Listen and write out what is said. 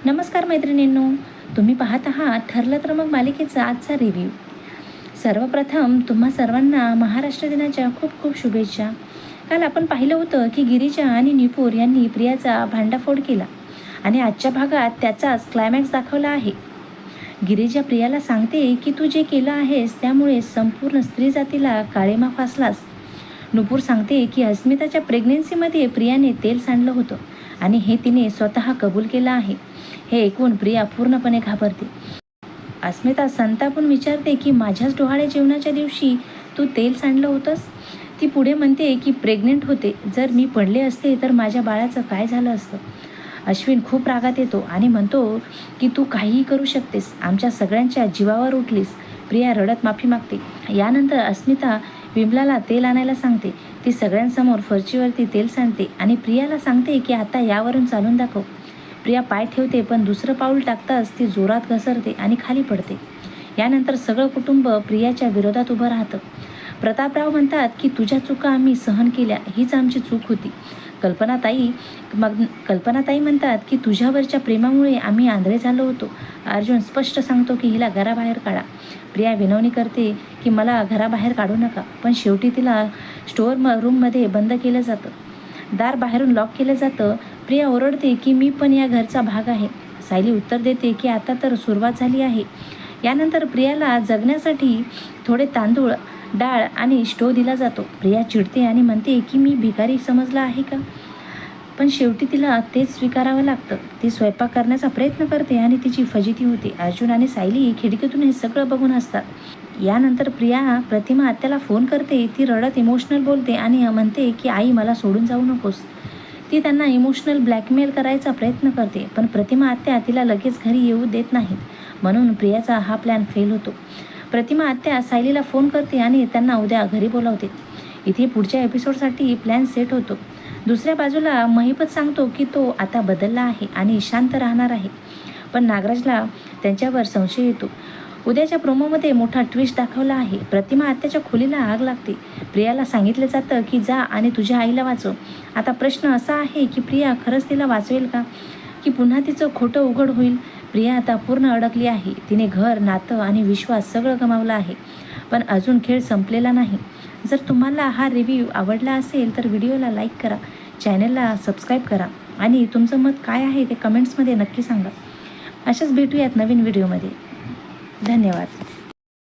नमस्कार मैत्रिणींनो, तुम्ही पाहत आहात ठरलं तर मग मालिकेचा आजचा रिव्ह्यू. सर्वप्रथम तुम्हा सर्वांना महाराष्ट्र दिनाच्या खूप खूप शुभेच्छा. काल आपण पाहिलं होतं की गिरिजा आणि निपूर यांनी प्रियाचा भांडाफोड केला आणि आजच्या भागात त्याचाच क्लायमॅक्स दाखवला आहे. गिरिजा प्रियाला सांगते की तू जे केलं आहेस त्यामुळे संपूर्ण स्त्री जातीला काळेमा फासलास. नुपूर सांगते की अस्मिताच्या प्रेग्नेन्सीमध्ये प्रियाने तेल सांडलं होतं आणि हे तिने स्वतः कबूल केलं आहे. हे ऐकून प्रिया पूर्णपणे घाबरते. अस्मिता संतापून विचारते की माझ्याच डोहाळे जेवणाच्या दिवशी तू तेल सांडलं होतंस. ती पुढे म्हणते की प्रेग्नेंट होते, जर मी पडले असते तर माझ्या बाळाचं काय झालं असतं. अश्विन खूप रागात येतो आणि म्हणतो की तू काहीही करू शकतेस, आमच्या सगळ्यांच्या जीवावर उठलीस. प्रिया रडत माफी मागते. यानंतर अस्मिता विमलाला तेल आणायला सांगते. ती सगळ्यांसमोर फरशीवरती तेल सांडते आणि प्रियाला सांगते की आता यावरून चालून दाखव. प्रिया पाय ठेवते, पण दुसरं पाऊल टाकताच ती जोरात घसरते आणि खाली पडते. यानंतर सगळं कुटुंब प्रियाच्या विरोधात उभं राहतं. प्रतापराव म्हणतात की तुझ्या चुका आम्ही सहन केल्या, हीच आमची चूक होती. कल्पनाताई म्हणतात की तुझ्यावरच्या प्रेमामुळे आम्ही आंधळे झालो होतो. अर्जुन स्पष्ट सांगतो की हिला घराबाहेर काढा. प्रिया विनवणी करते की मला घराबाहेर काढू नका, पण शेवटी तिला स्टोअर रूममध्ये बंद केलं जातं. दार बाहेरून लॉक केलं जातं. प्रिया ओरडते की मी पण या घरचा भाग आहे. सायली उत्तर देते की आता तर सुरुवात झाली आहे. यानंतर प्रियाला जगण्यासाठी थोडे तांदूळ, डाळ आणि स्टोव दिला जातो. प्रिया चिडते आणि म्हणते की मी भिकारी समजला आहे का, पण शेवटी तिला तेच स्वीकारावं लागतं. ती स्वयंपाक करण्याचा प्रयत्न करते आणि तिची फजिती होते. अर्जुन आणि सायली खिडकीतून हे सगळं बघून असतात. यानंतर प्रिया प्रतिमा आत्याला फोन करते. ती रडत इमोशनल बोलते आणि म्हणते की आई मला सोडून जाऊ नकोस. ती त्यांना इमोशनल ब्लॅकमेल करायचा प्रयत्न करते, पण प्रतिमा आत्या तिला लगेच घरी येऊ देत नाहीत. म्हणून प्रियाचा हा प्लॅन फेल होतो. प्रतिमा आत्या सायलीला फोन करते आणि त्यांना उद्या घरी बोलावते. इथे पुढच्या एपिसोडसाठी प्लॅन सेट होतो. दुसऱ्या बाजूला महिपत सांगतो की तो आता बदलला आहे आणि शांत राहणार आहे, पण नागराजला त्यांच्यावर संशय येतो. उद्याच्या प्रोमोमध्ये मोठा ट्विस्ट दाखवला आहे. प्रतिमा आत्याच्या खोलीला आग लागते. प्रियाला सांगितलं जातं की जा आणि तुझ्या आईला वाचव. आता प्रश्न असा आहे की प्रिया खरंच तिला वाचवेल का, की पुन्हा तिचं खोटं उघड होईल. प्रिया आता पूर्ण अडकली आहे. तिने घर, नातं आणि विश्वास सगळं गमावलं आहे, पण अजून खेळ संपलेला नाही. जर तुम्हाला हा रिव्ह्यू आवडला असेल तर व्हिडिओला लाईक करा, चॅनलला सबस्क्राईब करा आणि तुमचं मत काय आहे ते कमेंट्समध्ये नक्की सांगा. अशाच भेटूयात नवीन व्हिडिओमध्ये. धन्यवाद.